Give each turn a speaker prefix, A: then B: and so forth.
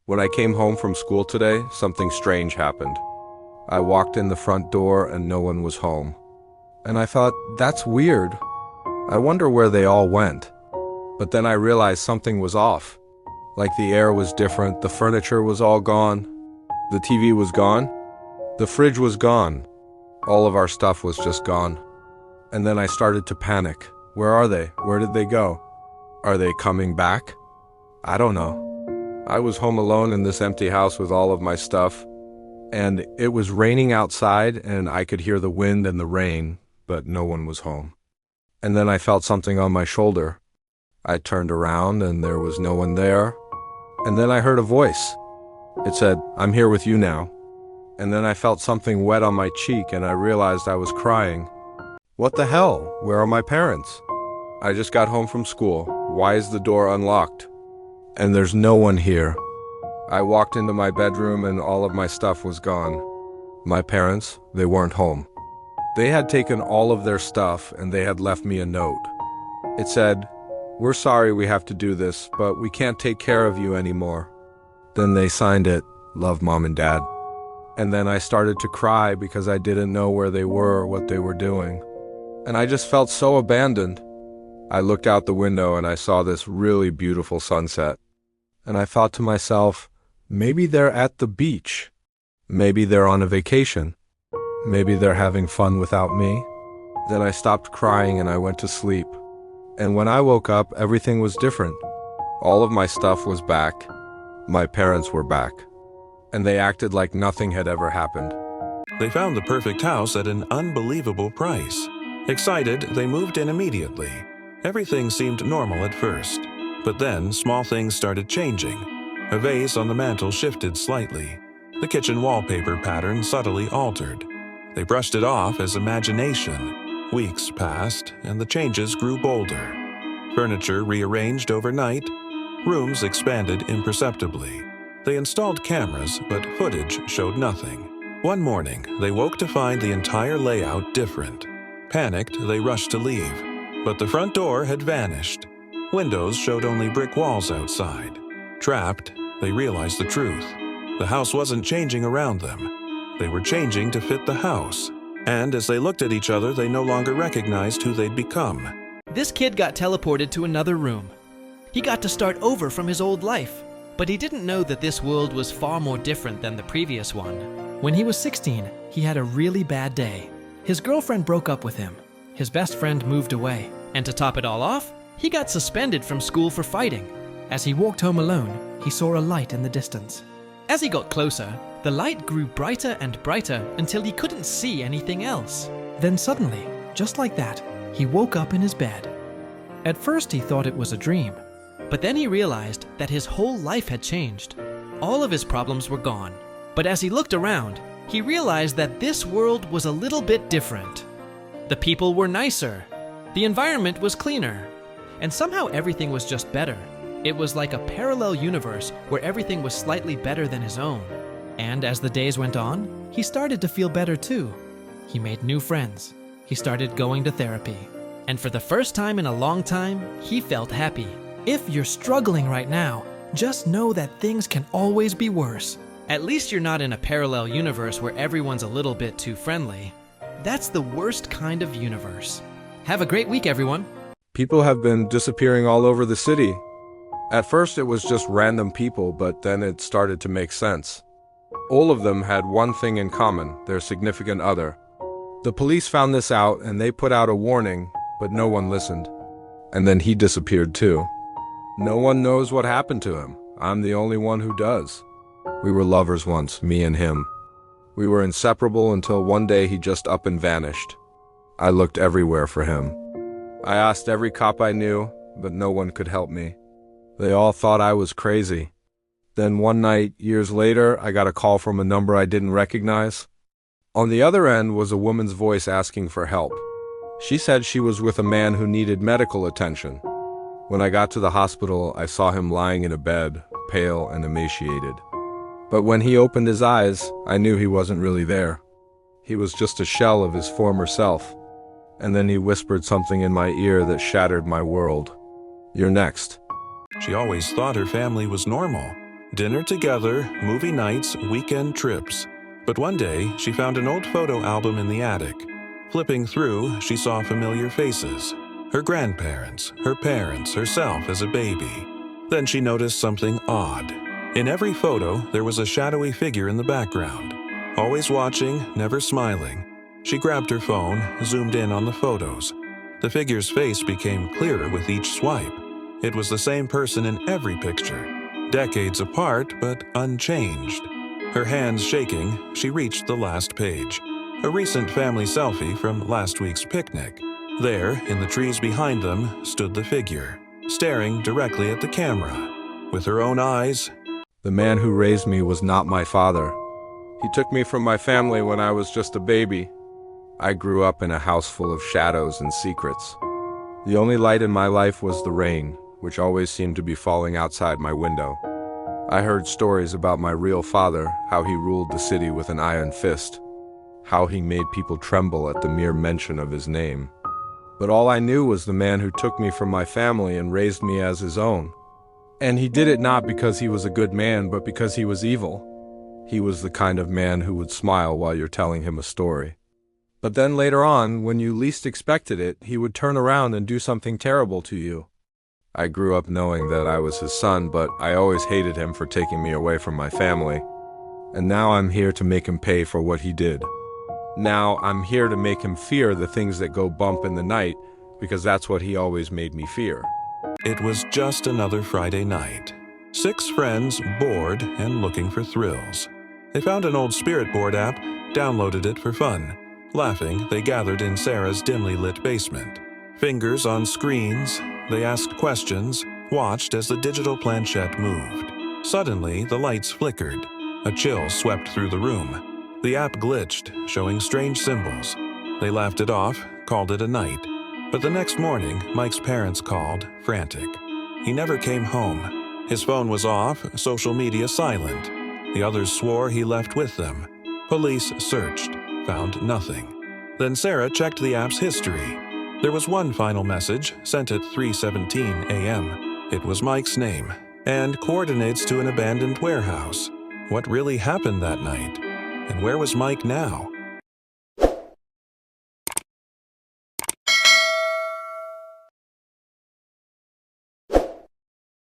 A: When I came home from school today, something strange happened. I walked in the front door and no one was home. And I thought, that's weird. I wonder where they all went. But then I realized something was off. Like the air was different, the furniture was all gone. The TV was gone. The fridge was gone. All of our stuff was just gone. And then I started to panic. Where are they? Where did they go? Are they coming back? I don't know. I was home alone in this empty house with all of my stuff, and it was raining outside and I could hear the wind and the rain, but no one was home. And then I felt something on my shoulder. I turned around and there was no one there. And then I heard a voice. It said, "I'm here with you now." And then I felt something wet on my cheek and I realized I was crying. What the hell? Where are my parents? I just got home from school. Why is the door unlocked? And there's no one here. I walked into my bedroom and all of my stuff was gone. My parents, they weren't home. They had taken all of their stuff and they had left me a note. It said, "We're sorry we have to do this, but we can't take care of you anymore." Then they signed it, "Love, Mom and Dad." And then I started to cry because I didn't know where they were or what they were doing. And I just felt so abandoned. I looked out the window and I saw this really beautiful sunset. And I thought to myself, maybe they're at the beach. Maybe they're on a vacation. Maybe they're having fun without me. Then I stopped crying and I went to sleep. And when I woke up, everything was different. All of my stuff was back. My parents were back. And they acted like nothing had ever happened.
B: They found the perfect house at an unbelievable price. Excited, they moved in immediately. Everything seemed normal at first, but then small things started changing. A vase on the mantel shifted slightly. The kitchen wallpaper pattern subtly altered. They brushed it off as imagination. Weeks passed, and the changes grew bolder. Furniture rearranged overnight. Rooms expanded imperceptibly. They installed cameras, but footage showed nothing. One morning, they woke to find the entire layout different. Panicked, they rushed to leave. But the front door had vanished. Windows showed only brick walls outside. Trapped, they realized the truth. The house wasn't changing around them. They were changing to fit the house. And as they looked at each other, they no longer recognized who they'd become.
C: This kid got teleported to another room. He got to start over from his old life. But he didn't know that this world was far more different than the previous one. When he was 16, he had a really bad day. His girlfriend broke up with him. His best friend moved away. And to top it all off, he got suspended from school for fighting. As he walked home alone, he saw a light in the distance. As he got closer, the light grew brighter and brighter until he couldn't see anything else. Then suddenly, just like that, he woke up in his bed. At first he thought it was a dream, but then he realized that his whole life had changed. All of his problems were gone. But as he looked around, he realized that this world was a little bit different. The people were nicer. The environment was cleaner. And somehow everything was just better. It was like a parallel universe where everything was slightly better than his own. And as the days went on, he started to feel better too. He made new friends. He started going to therapy. And for the first time in a long time, he felt happy. If you're struggling right now, just know that things can always be worse. At least you're not in a parallel universe where everyone's a little bit too friendly. That's the worst kind of universe. Have a great week, everyone.
A: People have been disappearing all over the city. At first it was just random people, but then it started to make sense. All of them had one thing in common, their significant other. The police found this out and they put out a warning, but no one listened. And then he disappeared too. No one knows what happened to him. I'm the only one who does. We were lovers once, me and him. We were inseparable until one day he just up and vanished. I looked everywhere for him. I asked every cop I knew, but no one could help me. They all thought I was crazy. Then one night, years later, I got a call from a number I didn't recognize. On the other end was a woman's voice asking for help. She said she was with a man who needed medical attention. When I got to the hospital, I saw him lying in a bed, pale and emaciated. But when he opened his eyes, I knew he wasn't really there. He was just a shell of his former self. And then he whispered something in my ear that shattered my world. "You're next."
B: She always thought her family was normal. Dinner together, movie nights, weekend trips. But one day, she found an old photo album in the attic. Flipping through, she saw familiar faces. Her grandparents, her parents, herself as a baby. Then she noticed something odd. In every photo, there was a shadowy figure in the background. Always watching, never smiling. She grabbed her phone, zoomed in on the photos. The figure's face became clearer with each swipe. It was the same person in every picture. Decades apart, but unchanged. Her hands shaking, she reached the last page. A recent family selfie from last week's picnic. There, in the trees behind them, stood the figure, staring directly at the camera. With her own eyes,
A: The man who raised me was not my father. He took me from my family when I was just a baby. I grew up in a house full of shadows and secrets. The only light in my life was the rain, which always seemed to be falling outside my window. I heard stories about my real father, how he ruled the city with an iron fist, how he made people tremble at the mere mention of his name. But all I knew was the man who took me from my family and raised me as his own. And he did it not because he was a good man, but because he was evil. He was the kind of man who would smile while you're telling him a story. But then later on, when you least expected it, he would turn around and do something terrible to you. I grew up knowing that I was his son, but I always hated him for taking me away from my family. And now I'm here to make him pay for what he did. Now I'm here to make him fear the things that go bump in the night, because that's what he always made me fear.
B: it was just another Friday night. 6 friends bored and looking for thrills. They found an old spirit board app, downloaded it for fun. Laughing, they gathered in Sarah's dimly lit basement. Fingers on screens, they asked questions, watched as the digital planchette moved. Suddenly, the lights flickered. A chill swept through the room. The app glitched, showing strange symbols. They laughed it off, called it a night. But the next morning, Mike's parents called, frantic. He never came home. His phone was off, social media silent. The others swore he left with them. Police searched, found nothing. Then Sarah checked the app's history. There was one final message, sent at 3:17 a.m. It was Mike's name, and coordinates to an abandoned warehouse. What really happened that night? And where was Mike now?